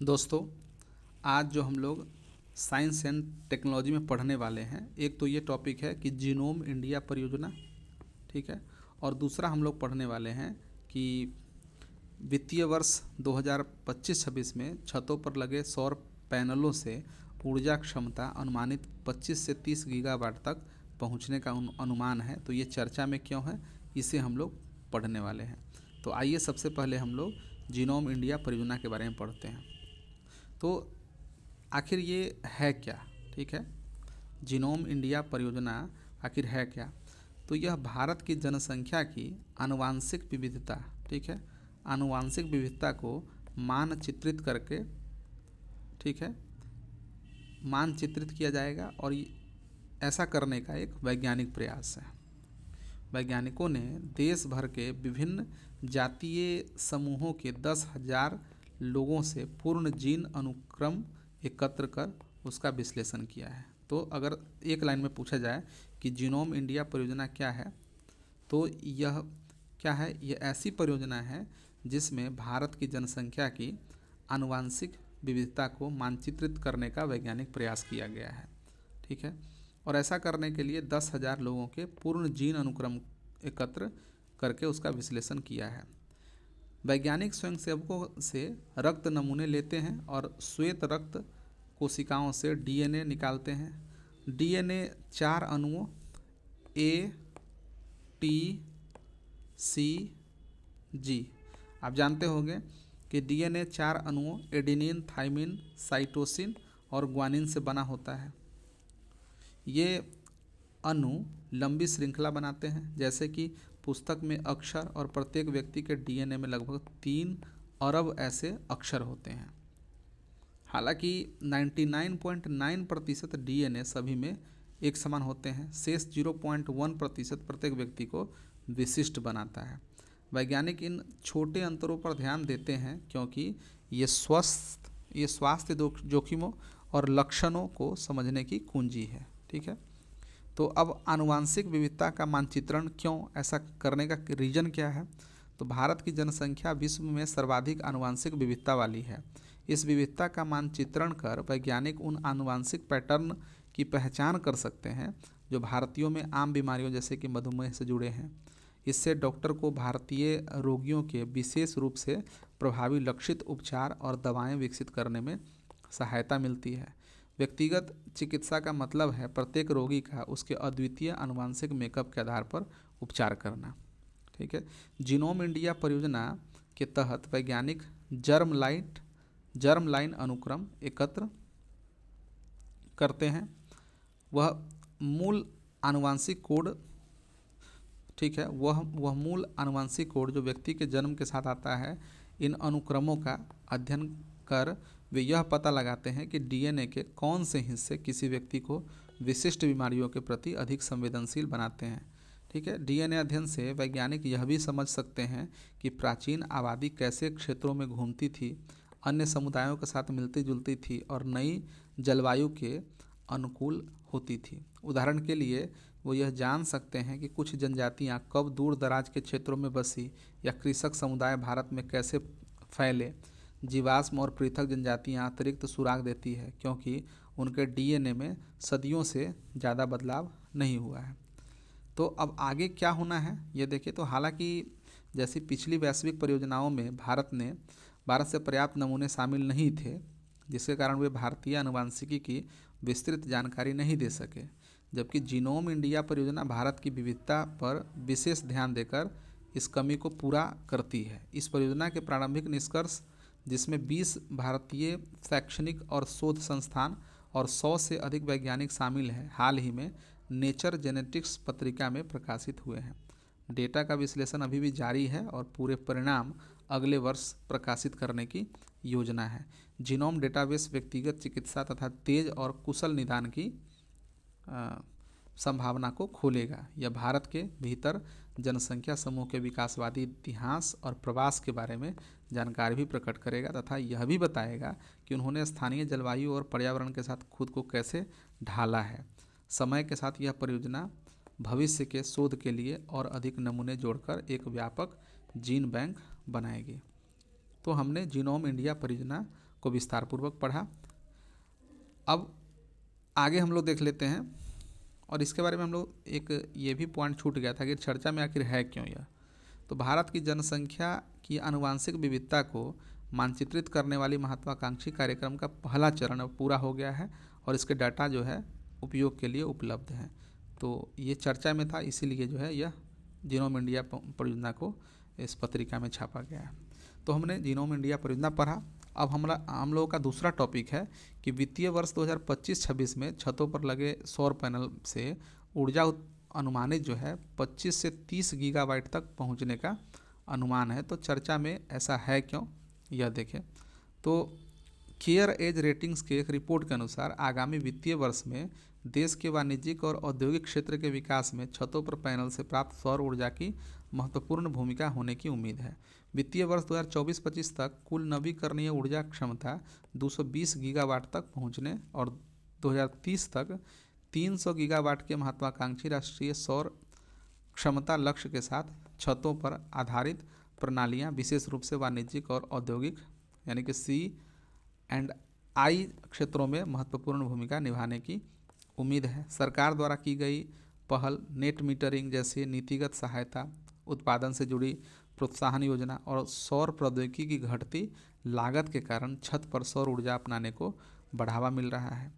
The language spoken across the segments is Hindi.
दोस्तों, आज जो हम लोग साइंस एंड टेक्नोलॉजी में पढ़ने वाले हैं, एक तो ये टॉपिक है कि जीनोम इंडिया परियोजना, ठीक है। और दूसरा हम लोग पढ़ने वाले हैं कि वित्तीय वर्ष 2025-26 में छतों पर लगे सौर पैनलों से ऊर्जा क्षमता अनुमानित 25 से 30 गीगावाट तक पहुंचने का अनुमान है। तो ये चर्चा में क्यों है, इसे हम लोग पढ़ने वाले हैं। तो आइए सबसे पहले हम लोग जीनोम इंडिया परियोजना के बारे में पढ़ते हैं। तो आखिर ये है क्या, ठीक है। जीनोम इंडिया परियोजना आखिर है क्या? तो यह भारत की जनसंख्या की आनुवांशिक विविधता, ठीक है, आनुवांशिक विविधता को मानचित्रित करके, ठीक है, मानचित्रित किया जाएगा। और ऐसा करने का एक वैज्ञानिक प्रयास है। वैज्ञानिकों ने देश भर के विभिन्न जातीय समूहों के 10,000 लोगों से पूर्ण जीन अनुक्रम एकत्र कर उसका विश्लेषण किया है। तो अगर एक लाइन में पूछा जाए कि जीनोम इंडिया परियोजना क्या है, तो यह क्या है? यह ऐसी परियोजना है जिसमें भारत की जनसंख्या की आनुवांशिक विविधता को मानचित्रित करने का वैज्ञानिक प्रयास किया गया है, ठीक है। और ऐसा करने के लिए 10,000 लोगों के पूर्ण जीन अनुक्रम एकत्र करके उसका विश्लेषण किया है। वैज्ञानिक स्वयंसेवकों से रक्त नमूने लेते हैं और श्वेत रक्त कोशिकाओं से डीएनए निकालते हैं। डीएनए 4 अणुओं ए, टी, सी, जी। आप जानते होंगे कि डीएनए 4 अणुओं एडेनिन, थाइमिन, साइटोसिन और ग्वानिन से बना होता है। ये अणु लंबी श्रृंखला बनाते हैं, जैसे कि पुस्तक में अक्षर, और प्रत्येक व्यक्ति के डीएनए में लगभग 3 अरब ऐसे अक्षर होते हैं। हालांकि 99.9% डीएनए सभी में एक समान होते हैं। शेष 0.1% प्रत्येक व्यक्ति को विशिष्ट बनाता है। वैज्ञानिक इन छोटे अंतरों पर ध्यान देते हैं क्योंकि ये स्वास्थ्य जोखिमों और लक्षणों को समझने की कुंजी है, ठीक है। तो अब आनुवांशिक विविधता का मानचित्रण क्यों, ऐसा करने का रीजन क्या है? तो भारत की जनसंख्या विश्व में सर्वाधिक आनुवांशिक विविधता वाली है। इस विविधता का मानचित्रण कर वैज्ञानिक उन आनुवांशिक पैटर्न की पहचान कर सकते हैं जो भारतीयों में आम बीमारियों जैसे कि मधुमेह से जुड़े हैं। इससे डॉक्टर को भारतीय रोगियों के विशेष रूप से प्रभावी लक्षित उपचार और दवाएं विकसित करने में सहायता मिलती है। व्यक्तिगत चिकित्सा का मतलब है प्रत्येक रोगी का उसके अद्वितीय आनुवांशिक मेकअप के आधार पर उपचार करना, ठीक है। जीनोम इंडिया परियोजना के तहत वैज्ञानिक जर्म लाइन अनुक्रम एकत्र करते हैं। वह मूल आनुवांशिक कोड, ठीक है, वह मूल आनुवांशिक कोड जो व्यक्ति के जन्म के साथ आता है, इन अनुक्रमों का अध्ययन कर वे यह पता लगाते हैं कि डीएनए के कौन से हिस्से किसी व्यक्ति को विशिष्ट बीमारियों के प्रति अधिक संवेदनशील बनाते हैं, ठीक है। डीएनए अध्ययन से वैज्ञानिक यह भी समझ सकते हैं कि प्राचीन आबादी कैसे क्षेत्रों में घूमती थी, अन्य समुदायों के साथ मिलती जुलती थी और नई जलवायु के अनुकूल होती थी। उदाहरण के लिए वो यह जान सकते हैं कि कुछ जनजातियां कब दूर दराज के क्षेत्रों में बसी या कृषक समुदाय भारत में कैसे फैले। जीवाश्म और पृथक जनजातियां अतिरिक्त सुराग देती है क्योंकि उनके डीएनए में सदियों से ज़्यादा बदलाव नहीं हुआ है। तो अब आगे क्या होना है ये देखिए। तो हालांकि जैसी पिछली वैश्विक परियोजनाओं में भारत से पर्याप्त नमूने शामिल नहीं थे, जिसके कारण वे भारतीय आनुवांशिकी की विस्तृत जानकारी नहीं दे सके, जबकि जीनोम इंडिया परियोजना भारत की विविधता पर विशेष ध्यान देकर इस कमी को पूरा करती है। इस परियोजना के प्रारंभिक निष्कर्ष, जिसमें 20 भारतीय शैक्षणिक और शोध संस्थान और 100 से अधिक वैज्ञानिक शामिल हैं, हाल ही में नेचर जेनेटिक्स पत्रिका में प्रकाशित हुए हैं। डेटा का विश्लेषण अभी भी जारी है और पूरे परिणाम अगले वर्ष प्रकाशित करने की योजना है। जीनोम डेटाबेस व्यक्तिगत चिकित्सा तथा तेज और कुशल निदान की संभावना को खोलेगा। यह भारत के भीतर जनसंख्या समूह के विकासवादी इतिहास और प्रवास के बारे में जानकारी भी प्रकट करेगा तथा यह भी बताएगा कि उन्होंने स्थानीय जलवायु और पर्यावरण के साथ खुद को कैसे ढाला है। समय के साथ यह परियोजना भविष्य के शोध के लिए और अधिक नमूने जोड़कर एक व्यापक जीन बैंक बनाएगी। तो हमने जीनोम इंडिया परियोजना को विस्तारपूर्वक पढ़ा। अब आगे हम लोग देख लेते हैं, और इसके बारे में हम लोग एक ये भी पॉइंट छूट गया था कि चर्चा में आखिर है क्यों यह। तो भारत की जनसंख्या की आनुवांशिक विविधता को मानचित्रित करने वाली महत्वाकांक्षी कार्यक्रम का पहला चरण अब पूरा हो गया है, और इसके डाटा जो है उपयोग के लिए उपलब्ध हैं। तो ये चर्चा में था, इसीलिए जो है यह जीनोम इंडिया परियोजना को इस पत्रिका में छापा गया है। तो हमने जीनोम इंडिया परियोजना पढ़ा। अब हम लोगों का दूसरा टॉपिक है कि वित्तीय वर्ष 2025-26 में छतों पर लगे सौर पैनल से ऊर्जा अनुमानित जो है 25 से 30 गीगावाट तक पहुंचने का अनुमान है। तो चर्चा में ऐसा है क्यों, यह देखें। तो केयर एज रेटिंग्स के एक रिपोर्ट के अनुसार आगामी वित्तीय वर्ष में देश के वाणिज्यिक और औद्योगिक क्षेत्र के विकास में छतों पर पैनल से प्राप्त सौर ऊर्जा की महत्वपूर्ण भूमिका होने की उम्मीद है। वित्तीय वर्ष 2024-25 तक कुल नवीकरणीय ऊर्जा क्षमता 220 गीगावाट तक पहुंचने और 2030 तक 300 गीगावाट के महत्वाकांक्षी राष्ट्रीय सौर क्षमता लक्ष्य के साथ छतों पर आधारित प्रणालियां विशेष रूप से वाणिज्यिक और औद्योगिक यानी कि C&I क्षेत्रों में महत्वपूर्ण भूमिका निभाने की उम्मीद है। सरकार द्वारा की गई पहल, नेट मीटरिंग जैसी नीतिगत सहायता, उत्पादन से जुड़ी प्रोत्साहन योजना और सौर प्रौद्योगिकी की घटती लागत के कारण छत पर सौर ऊर्जा अपनाने को बढ़ावा मिल रहा है।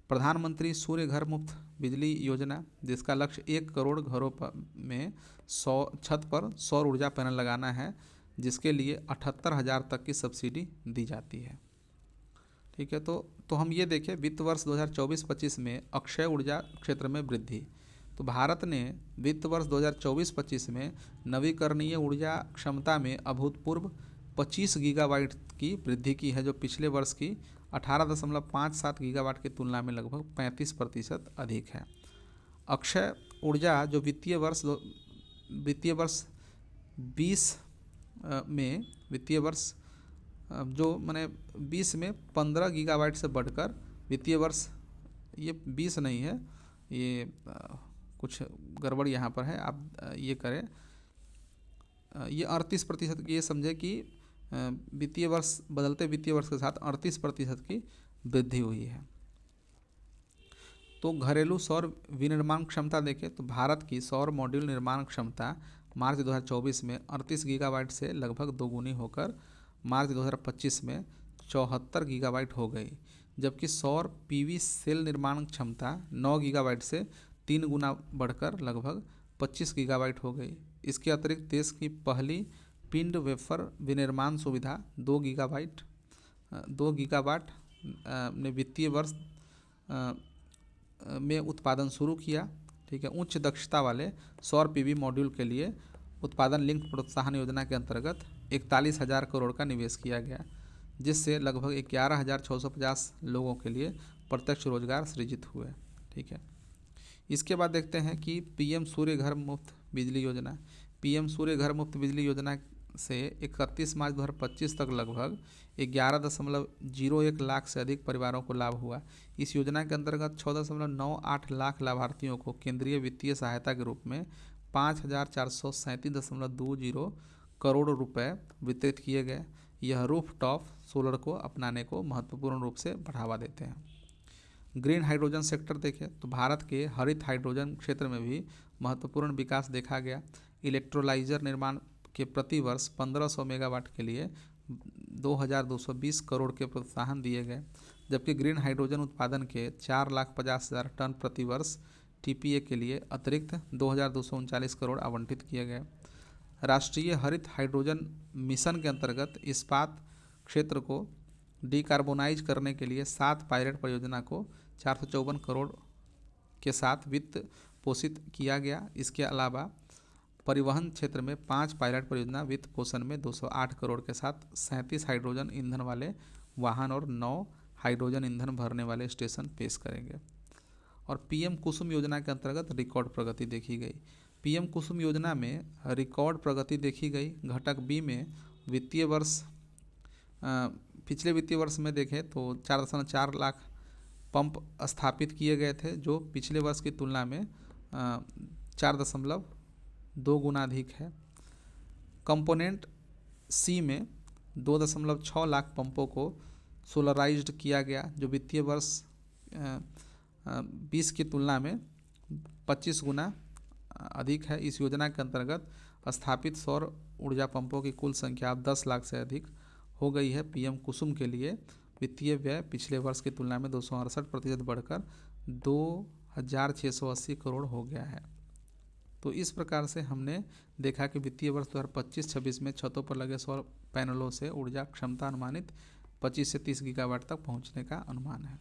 प्रधानमंत्री सूर्य घर मुफ्त बिजली योजना, जिसका लक्ष्य 1 करोड़ घरों में छत पर सौर ऊर्जा पैनल लगाना है, जिसके लिए 78,000 तक की सब्सिडी दी जाती है। ठीक है, तो हम ये देखें वित्त वर्ष 2024-25 में अक्षय ऊर्जा क्षेत्र में वृद्धि। तो भारत ने वित्त वर्ष 2024-25 में नवीकरणीय ऊर्जा क्षमता में अभूतपूर्व 25 गीगावाट की वृद्धि की है, जो पिछले वर्ष की 18.57 गीगावाट की तुलना में लगभग 35% अधिक है। अक्षय ऊर्जा जो वित्तीय वर्ष 20 में 15 गीगावाट से बढ़कर वित्तीय वर्ष, ये 20 नहीं है, ये कुछ गड़बड़ यहाँ पर है, आप ये करें, ये 38%, ये समझे कि वित्तीय वर्ष बदलते वित्तीय वर्ष के साथ 38% की वृद्धि हुई है। तो घरेलू सौर विनिर्माण क्षमता देखें तो भारत की सौर मॉड्यूल निर्माण क्षमता मार्च 2024 में 38 गीगावाट से लगभग दोगुनी होकर मार्च 2025 में 74 गीगावाट हो गई, जबकि सौर पीवी सेल निर्माण क्षमता 9 गीगावाट से 3 गुना बढ़कर लगभग 25 गीगावाट हो गई। इसके अतिरिक्त देश की पहली पिंड वेफर विनिर्माण सुविधा 2 गीगावाट ने वित्तीय वर्ष में उत्पादन शुरू किया। ठीक है, उच्च दक्षता वाले सौर पीवी मॉड्यूल के लिए उत्पादन लिंक प्रोत्साहन योजना के अंतर्गत 41,000 करोड़ का निवेश किया गया, जिससे लगभग 11,650 लोगों के लिए प्रत्यक्ष रोजगार सृजित हुए। ठीक है, इसके बाद देखते हैं कि पीएम सूर्य घर मुफ्त बिजली योजना। पीएम सूर्य घर मुफ्त बिजली योजना से 31 मार्च 2025 तक लगभग 11.01 लाख से अधिक परिवारों को लाभ हुआ। इस योजना के अंतर्गत 6.98 लाख लाभार्थियों को केंद्रीय वित्तीय सहायता के रूप में 5,437.20 करोड़ रुपए वितरित किए गए। यह रूफ टॉप सोलर को अपनाने को महत्वपूर्ण रूप से बढ़ावा देते हैं। ग्रीन हाइड्रोजन सेक्टर देखें तो भारत के हरित हाइड्रोजन क्षेत्र में भी महत्वपूर्ण विकास देखा गया। इलेक्ट्रोलाइजर निर्माण के प्रति वर्ष 1500 मेगावाट के लिए 2,220 करोड़ के प्रोत्साहन दिए गए, जबकि ग्रीन हाइड्रोजन उत्पादन के 4,50,000 टन प्रति वर्ष टीपीए के लिए अतिरिक्त 2,239 करोड़ आवंटित किए गए। राष्ट्रीय हरित हाइड्रोजन मिशन के अंतर्गत इस्पात क्षेत्र को डिकार्बोनाइज करने के लिए 7 पायलट परियोजना को 454 करोड़ के साथ वित्त पोषित किया गया। इसके अलावा परिवहन क्षेत्र में 5 पायलट परियोजना वित्त पोषण में 208 करोड़ के साथ 37 हाइड्रोजन ईंधन वाले वाहन और 9 हाइड्रोजन ईंधन भरने वाले स्टेशन पेश करेंगे। और पीएम कुसुम योजना के अंतर्गत रिकॉर्ड प्रगति देखी गई। पीएम कुसुम योजना में रिकॉर्ड प्रगति देखी गई। घटक बी में वित्तीय वर्ष पिछले वित्तीय वर्ष में देखें तो 4.4 लाख पंप स्थापित किए गए थे, जो पिछले वर्ष की तुलना में 4.2 गुना अधिक है। कंपोनेंट सी में 2.6 लाख पंपों को सोलराइज्ड किया गया, जो वित्तीय वर्ष 20 की तुलना में 25 गुना अधिक है। इस योजना के अंतर्गत स्थापित सौर ऊर्जा पंपों की कुल संख्या अब 10 लाख से अधिक हो गई है। पीएम कुसुम के लिए वित्तीय व्यय पिछले वर्ष की तुलना में 268% बढ़कर 2,680 करोड़ हो गया है। तो इस प्रकार से हमने देखा कि वित्तीय वर्ष 2025-26 में छतों पर लगे सौर पैनलों से ऊर्जा क्षमता अनुमानित 25 से 30 गीगावाट तक पहुंचने का अनुमान है।